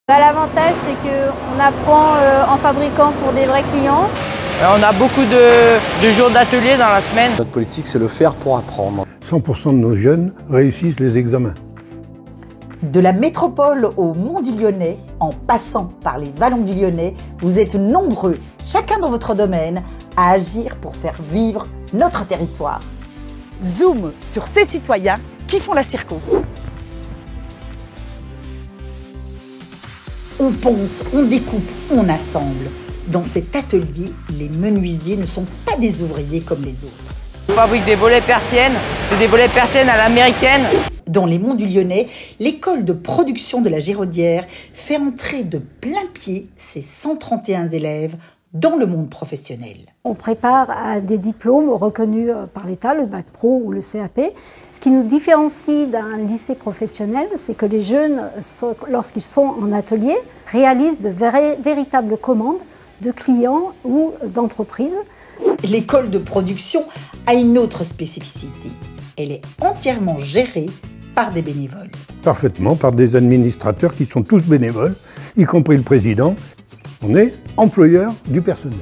L'avantage, c'est qu'on apprend en fabriquant pour des vrais clients. On a beaucoup de jours d'atelier dans la semaine. Notre politique, c'est le faire pour apprendre. 100% de nos jeunes réussissent les examens. De la métropole au Mont du Lyonnais, en passant par les vallons du Lyonnais, vous êtes nombreux, chacun dans votre domaine, à agir pour faire vivre notre territoire. Zoom sur ces citoyens qui font la circo. On ponce, on découpe, on assemble. Dans cet atelier, les menuisiers ne sont pas des ouvriers comme les autres. On fabrique des volets persiennes, c'est des volets persiennes à l'américaine. Dans les monts du Lyonnais, l'école de production de la Géraudière fait entrer de plein pied ses 131 élèves dans le monde professionnel. On prépare à des diplômes reconnus par l'État, le bac pro ou le CAP. Ce qui nous différencie d'un lycée professionnel, c'est que les jeunes, lorsqu'ils sont en atelier, réalisent de véritables commandes de clients ou d'entreprises. L'école de production a une autre spécificité. Elle est entièrement gérée par des bénévoles. Parfaitement, par des administrateurs qui sont tous bénévoles, y compris le président. On est employeur du personnel.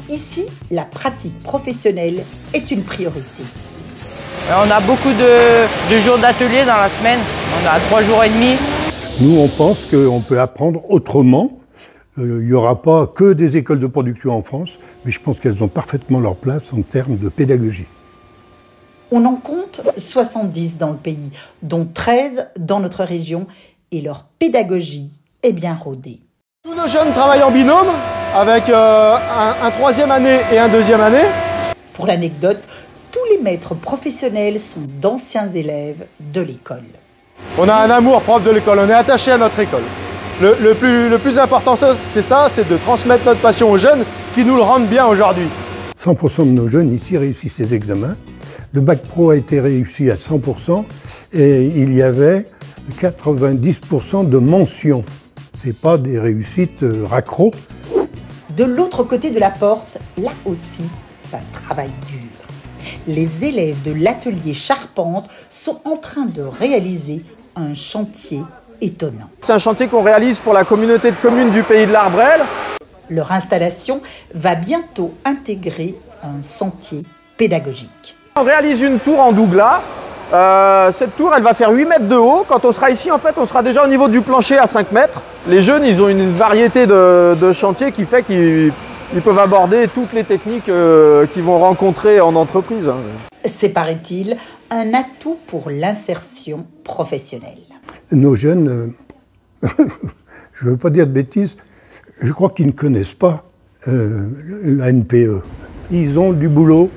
Ici, la pratique professionnelle est une priorité. On a beaucoup de jours d'atelier dans la semaine. On a 3 jours et demi. Nous, on pense qu'on peut apprendre autrement. Il n'y aura pas que des écoles de production en France, mais je pense qu'elles ont parfaitement leur place en termes de pédagogie. On en compte 70 dans le pays, dont 13 dans notre région, et leur pédagogie est bien rodée. Tous nos jeunes travaillent en binôme, avec un troisième année et un deuxième année. Pour Pour l'anecdote, tous les maîtres professionnels sont d'anciens élèves de l'école. On a un amour propre de l'école, on est attaché à notre école. Le plus important, c'est ça, c'est de transmettre notre passion aux jeunes qui nous le rendent bien aujourd'hui. 100% de nos jeunes ici réussissent les examens. Le bac pro a été réussi à 100% et il y avait 90% de mentions. Ce n'est pas des réussites raccro. De l'autre côté de la porte, là aussi, ça travaille dur. Les élèves de l'atelier Charpente sont en train de réaliser un chantier étonnant. C'est un chantier qu'on réalise pour la communauté de communes du pays de l'Arbrel. Leur installation va bientôt intégrer un sentier pédagogique. On réalise une tour en douglas. Cette tour, elle va faire 8 mètres de haut. Quand on sera ici, en fait, on sera déjà au niveau du plancher à 5 mètres. Les jeunes, ils ont une variété de chantiers qui fait qu'ils peuvent aborder toutes les techniques qu'ils vont rencontrer en entreprise. C'est, paraît-il, un atout pour l'insertion professionnelle. Nos jeunes, je ne veux pas dire de bêtises, je crois qu'ils ne connaissent pas la NPE. Ils ont du boulot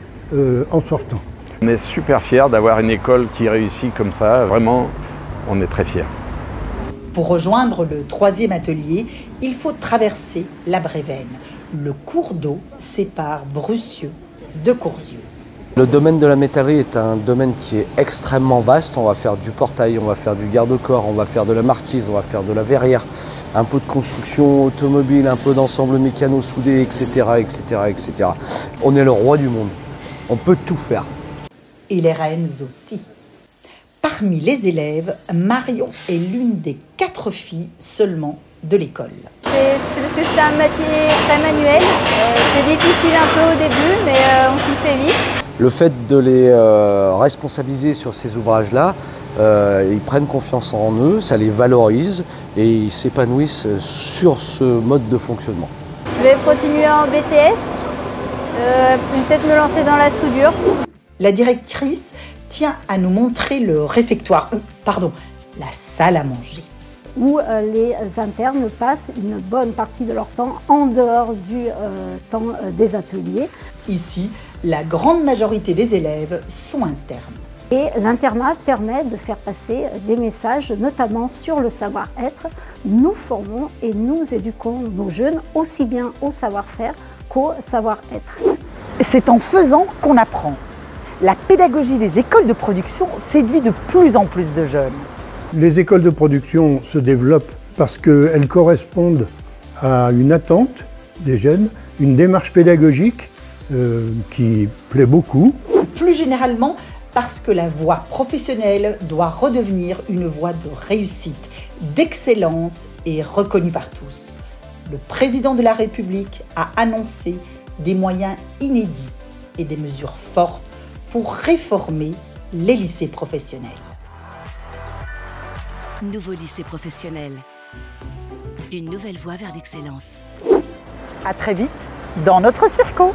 en sortant. On est super fiers d'avoir une école qui réussit comme ça. Vraiment, on est très fiers. Pour rejoindre le 3e atelier, il faut traverser la Brévenne. Le cours d'eau sépare Brussieux de Courzieux. Le domaine de la métallerie est un domaine qui est extrêmement vaste. On va faire du portail, on va faire du garde-corps, on va faire de la marquise, on va faire de la verrière, un peu de construction automobile, un peu d'ensemble mécano-soudé, etc., etc., etc. On est le roi du monde. On peut tout faire. Et les reines aussi. Parmi les élèves, Marion est l'une des 4 filles seulement de l'école. C'est parce que c'est un métier très manuel. C'est difficile un peu au début, mais on s'y fait vite. Le fait de les responsabiliser sur ces ouvrages-là, ils prennent confiance en eux, ça les valorise et ils s'épanouissent sur ce mode de fonctionnement. Je vais continuer en BTS, peut-être me lancer dans la soudure. La directrice tient à nous montrer le réfectoire, la salle à manger. Où les internes passent une bonne partie de leur temps en dehors du temps des ateliers. Ici, la grande majorité des élèves sont internes. Et l'internat permet de faire passer des messages, notamment sur le savoir-être. Nous formons et nous éduquons nos jeunes aussi bien au savoir-faire qu'au savoir-être. C'est en faisant qu'on apprend. La pédagogie des écoles de production séduit de plus en plus de jeunes. Les écoles de production se développent parce qu'elles correspondent à une attente des jeunes, une démarche pédagogique qui plaît beaucoup. Plus généralement, parce que la voie professionnelle doit redevenir une voie de réussite, d'excellence et reconnu par tous. Le président de la République a annoncé des moyens inédits et des mesures fortes pour réformer les lycées professionnels. Nouveau lycée professionnel. Une nouvelle voie vers l'excellence. À très vite dans notre circo.